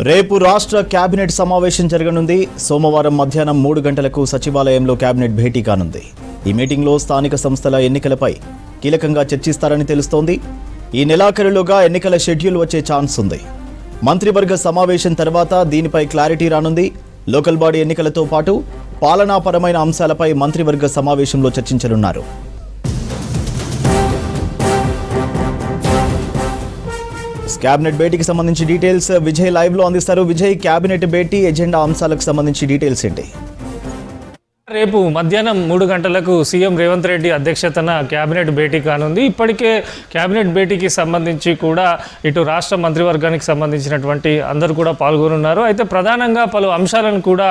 రేపు రాష్ట్ర కేబినెట్ సమావేశం జరగనుంది. సోమవారం మధ్యాహ్నం 3 గంటలకు సచివాలయంలో కేబినెట్ భేటీ కానుంది. ఈ మీటింగ్లో స్థానిక సంస్థల ఎన్నికలపై కీలకంగా చర్చిస్తారని తెలుస్తోంది. ఈ నెలాఖరులోగా ఎన్నికల షెడ్యూల్ వచ్చే ఛాన్స్ ఉంది. మంత్రివర్గ సమావేశం తర్వాత దీనిపై క్లారిటీ రానుంది. లోకల్ బాడీ ఎన్నికలతో పాటు పాలనాపరమైన అంశాలపై మంత్రివర్గ సమావేశంలో చర్చించనున్నారు. కేబినెట్ భేటీకి సంబంధించి డీటెయిల్స్ విజయ్ లైవ్ లో అందిస్తారు. విజయ్, కేబినెట్ భేటీ ఎజెండా అంశాలకు సంబంధించి డీటెయిల్స్ ఏంటి? రేపు మధ్యాహ్నం 3 గంటలకు సీఎం రేవంత్ రెడ్డి అధ్యక్షతన కేబినెట్ భేటీ కానుంది. ఇప్పటికే కేబినెట్ భేటీకి సంబంధించి కూడా ఇటు రాష్ట్ర మంత్రివర్గానికి సంబంధించినటువంటి అందరూ కూడా పాల్గొనున్నారు. అయితే ప్రధానంగా పలు అంశాలను కూడా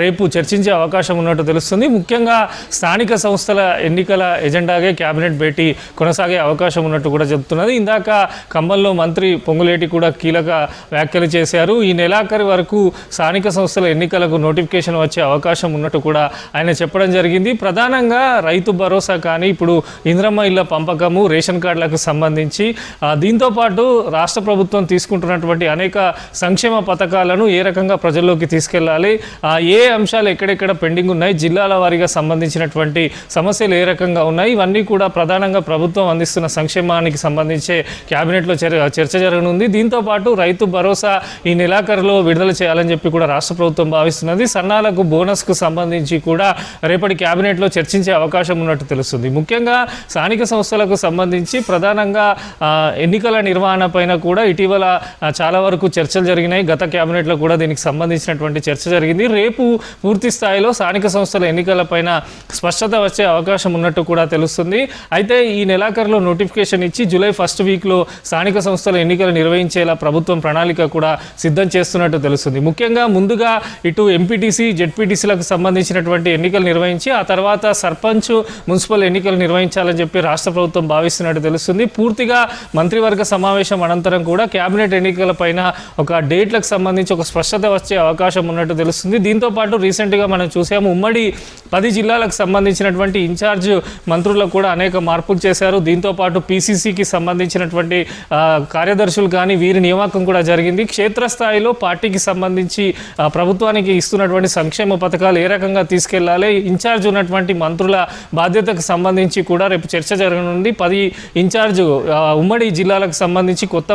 రేపు చర్చించే అవకాశం ఉన్నట్టు తెలుస్తుంది. ముఖ్యంగా స్థానిక సంస్థల ఎన్నికల ఎజెండాగే కేబినెట్ భేటీ కొనసాగే అవకాశం ఉన్నట్టు కూడా చెబుతున్నది. ఇందాక ఖమ్మంలో మంత్రి పొంగులేటి కూడా కీలక వ్యాఖ్యలు చేశారు. ఈ నెలాఖరు వరకు స్థానిక సంస్థల ఎన్నికలకు నోటిఫికేషన్ వచ్చే అవకాశం ఉన్నట్టు కూడా ఆయన చెప్పడం జరిగింది. ప్రధానంగా రైతు భరోసా కానీ ఇప్పుడు ఇంద్రమ్మ ఇళ్ల పంపకము, రేషన్ కార్డులకు సంబంధించి దీంతోపాటు రాష్ట్ర ప్రభుత్వం తీసుకుంటున్నటువంటి అనేక సంక్షేమ పథకాలను ఏ రకంగా ప్రజల్లోకి తీసుకెళ్లాలి, ఏ అంశాలు ఎక్కడెక్కడ పెండింగ్ ఉన్నాయి, జిల్లాల వారీగా సంబంధించినటువంటి సమస్యలు ఏ రకంగా ఉన్నాయి, ఇవన్నీ కూడా ప్రధానంగా ప్రభుత్వం అందిస్తున్న సంక్షేమానికి సంబంధించే క్యాబినెట్లో చర్చ జరగనుంది. దీంతోపాటు రైతు భరోసా ఈ నెలాఖరులో విడుదల చేయాలని చెప్పి కూడా రాష్ట్ర ప్రభుత్వం భావిస్తున్నది. సన్నాలకు బోనస్కు సంబంధించి కూడా రేపటి క్యాబినెట్లో చర్చించే అవకాశం ఉన్నట్టు తెలుస్తుంది. ముఖ్యంగా స్థానిక సంస్థలకు సంబంధించి ప్రధానంగా ఎన్నికల నిర్వహణ పైన కూడా ఇటీవల చాలా వరకు చర్చలు జరిగినాయి. గత క్యాబినెట్లో కూడా దీనికి సంబంధించినటువంటి చర్చ జరిగింది. రేపు పూర్తి స్థాయిలో స్థానిక సంస్థల ఎన్నికల పైన స్పష్టత వచ్చే అవకాశం ఉన్నట్టు కూడా తెలుస్తుంది. అయితే ఈ నెలాఖరులో నోటిఫికేషన్ ఇచ్చి జూలై 1st వీక్లో స్థానిక సంస్థల ఎన్నికలు నిర్వహించేలా ప్రభుత్వం ప్రణాళిక కూడా సిద్ధం చేస్తున్నట్టు తెలుస్తుంది. ముఖ్యంగా ముందుగా ఇటు ఎంపీటీసీ, జెడ్పీటీసీలకు సంబంధించినటువంటి ఎన్నికలు నిర్వహించి ఆ తర్వాత సర్పంచ్, మున్సిపల్ ఎన్నికలు నిర్వహించాలని చెప్పి రాష్ట్ర ప్రభుత్వం భావిస్తున్నట్టు తెలుస్తుంది. పూర్తిగా మంత్రివర్గ సమావేశం అనంతరం కూడా కేబినెట్ ఎన్నికల పైన ఒక డేట్లకు సంబంధించి ఒక స్పష్టత వచ్చే అవకాశం ఉన్నట్టు తెలుస్తుంది. దీంతోపాటు రీసెంట్గా మనం చూసాము, ఉమ్మడి 10 జిల్లాలకు సంబంధించినటువంటి ఇన్ఛార్జ్ మంత్రులకు కూడా అనేక మార్పులు చేశారు. దీంతోపాటు పీసీసీకి సంబంధించినటువంటి కార్యదర్శులు కానీ వీరి నియామకం కూడా జరిగింది. క్షేత్రస్థాయిలో పార్టీకి సంబంధించి ప్రభుత్వానికి ఇస్తున్నటువంటి సంక్షేమ పథకాలు ఏ రకంగా తీసుకెళ్లాలి, ఇన్ఛార్జ్ ఉన్నటువంటి మంత్రుల బాధ్యతకు సంబంధించి కూడా రేపు చర్చ జరగనుంది. 10 ఇన్ఛార్జ్ ఉమ్మడి జిల్లాలకు సంబంధించి కొత్త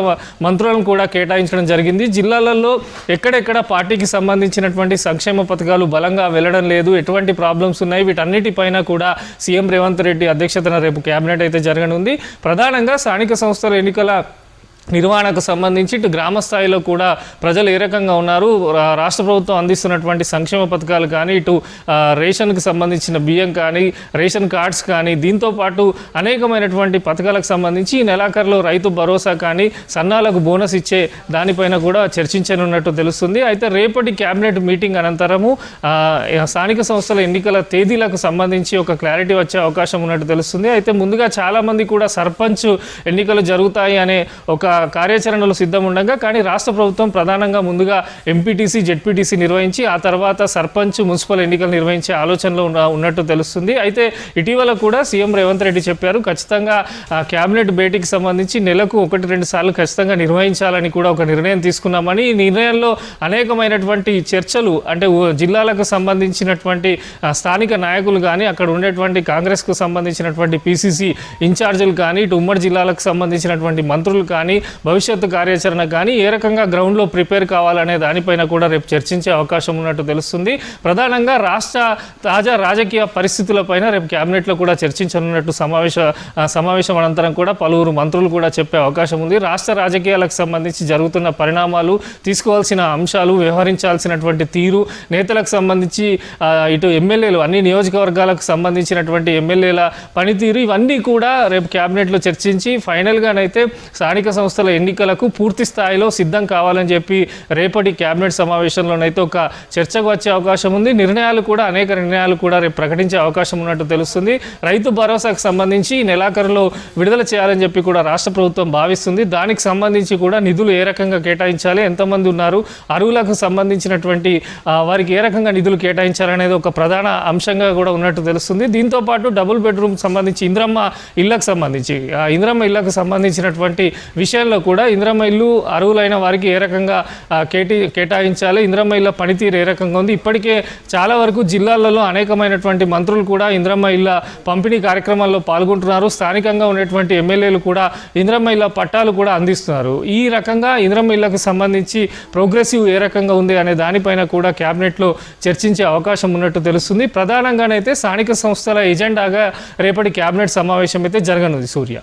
మంత్రులను కూడా కేటాయించడం జరిగింది. జిల్లాలలో ఎక్కడెక్కడ పార్టీకి సంబంధించినటువంటి సంక్షేమ పథకాలు బలంగా వెళ్ళడం లేదు, ఎటువంటి ప్రాబ్లమ్స్ ఉన్నాయి, వీటన్నిటిపైన కూడా సీఎం రేవంత్ రెడ్డి అధ్యక్షతన రేపు కేబినెట్ అయితే జరగనుంది. ప్రధానంగా స్థానిక సంస్థల ఎన్నికల నిర్వహణకు సంబంధించి ఇటు గ్రామ స్థాయిలో కూడా ప్రజలు ఏ రకంగా ఉన్నారు, రాష్ట్ర ప్రభుత్వం అందిస్తున్నటువంటి సంక్షేమ పథకాలు కానీ, ఇటు రేషన్కి సంబంధించిన బియ్యం కానీ, రేషన్ కార్డ్స్ కానీ, దీంతోపాటు అనేకమైనటువంటి పథకాలకు సంబంధించి ఈ నెలాఖరులో రైతు భరోసా కానీ, సన్నాలకు బోనస్ ఇచ్చే దానిపైన కూడా చర్చించనున్నట్టు తెలుస్తుంది. అయితే రేపటి క్యాబినెట్ మీటింగ్ అనంతరము స్థానిక సంస్థల ఎన్నికల తేదీలకు సంబంధించి ఒక క్లారిటీ వచ్చే అవకాశం ఉన్నట్టు తెలుస్తుంది. అయితే ముందుగా చాలామంది కూడా సర్పంచ్ ఎన్నికలు జరుగుతాయి అనే ఒక కార్యాచరణలు సిద్ధం ఉండగా, కానీ రాష్ట్ర ప్రభుత్వం ప్రధానంగా ముందుగా ఎంపీటీసీ, జెడ్పీటీసీ నిర్వహించి ఆ తర్వాత సర్పంచ్, మున్సిపల్ ఎన్నికలు నిర్వహించే ఆలోచనలో ఉన్నట్టు తెలుస్తుంది. అయితే ఇటీవల కూడా సీఎం రేవంత్ రెడ్డి చెప్పారు, ఖచ్చితంగా క్యాబినెట్ భేటీకి సంబంధించి నెలకు 1-2 సార్లు ఖచ్చితంగా నిర్వహించాలని కూడా ఒక నిర్ణయం తీసుకున్నామని. ఈ నిర్ణయంలో అనేకమైనటువంటి చర్చలు, అంటే జిల్లాలకు సంబంధించినటువంటి స్థానిక నాయకులు కానీ, అక్కడ ఉండేటువంటి కాంగ్రెస్కు సంబంధించినటువంటి పీసీసీ ఇన్ఛార్జీలు కానీ, ఇటు ఉమ్మడి జిల్లాలకు సంబంధించినటువంటి మంత్రులు కానీ, భవిష్యత్తు కార్యాచరణ కానీ ఏ రకంగా గ్రౌండ్లో ప్రిపేర్ కావాలనే దానిపైన కూడా రేపు చర్చించే అవకాశం ఉన్నట్టు తెలుస్తుంది. ప్రధానంగా రాష్ట్ర తాజా రాజకీయ పరిస్థితులపైన రేపు క్యాబినెట్లో కూడా చర్చించనున్నట్టు సమావేశం అనంతరం కూడా పలువురు మంత్రులు కూడా చెప్పే అవకాశం ఉంది. రాష్ట్ర రాజకీయాలకు సంబంధించి జరుగుతున్న పరిణామాలు, తీసుకోవాల్సిన అంశాలు, వ్యవహరించాల్సినటువంటి తీరు, నేతలకు సంబంధించి ఇటు ఎమ్మెల్యేలు, అన్ని నియోజకవర్గాలకు సంబంధించినటువంటి ఎమ్మెల్యేల పనితీరు, ఇవన్నీ కూడా రేపు క్యాబినెట్లో చర్చించి ఫైనల్గానైతే స్థానిక సంస్థల ఎన్నికలకు పూర్తి స్థాయిలో సిద్ధం కావాలని చెప్పి రేపటి క్యాబినెట్ సమావేశంలోనైతే ఒక చర్చకు వచ్చే అవకాశం ఉంది. అనేక నిర్ణయాలు కూడా రేపు ప్రకటించే అవకాశం ఉన్నట్టు తెలుస్తుంది. రైతు భరోసాకు సంబంధించి ఈ నెలాఖరులో విడుదల చేయాలని చెప్పి కూడా రాష్ట్ర ప్రభుత్వం భావిస్తుంది. దానికి సంబంధించి కూడా నిధులు ఏ రకంగా కేటాయించాలి, ఎంతమంది ఉన్నారు, అరువులకు సంబంధించినటువంటి వారికి ఏ రకంగా నిధులు కేటాయించాలనేది ఒక ప్రధాన అంశంగా కూడా ఉన్నట్టు తెలుస్తుంది. దీంతోపాటు డబుల్ బెడ్రూమ్ సంబంధించి ఇంద్రమ్మ ఇళ్లకు సంబంధించినటువంటి విషయాల విషయంలో కూడా ఇందిరమ్మ ఇల్లు అర్హులైన వారికి ఏ రకంగా కేటాయించాలి, ఇందిరమ్మ ఇళ్ళ పనితీరు ఏ రకంగా ఉంది. ఇప్పటికే చాలా వరకు జిల్లాలలో అనేకమైనటువంటి మంత్రులు కూడా ఇందిరమ్మ ఇళ్ళ పంపిణీ కార్యక్రమాల్లో పాల్గొంటున్నారు. స్థానికంగా ఉన్నటువంటి ఎమ్మెల్యేలు కూడా ఇందిరమ్మ ఇళ్ళ పట్టాలు కూడా అందిస్తున్నారు. ఈ రకంగా ఇందిరమ్మ ఇళ్ళకు సంబంధించి ప్రోగ్రెసివ్ ఏ రకంగా ఉంది అనే దానిపైన కూడా క్యాబినెట్లో చర్చించే అవకాశం ఉన్నట్టు తెలుస్తుంది. ప్రధానంగానైతే స్థానిక సంస్థల ఎజెండాగా రేపటి క్యాబినెట్ సమావేశం అయితే జరగనుంది. సూర్య.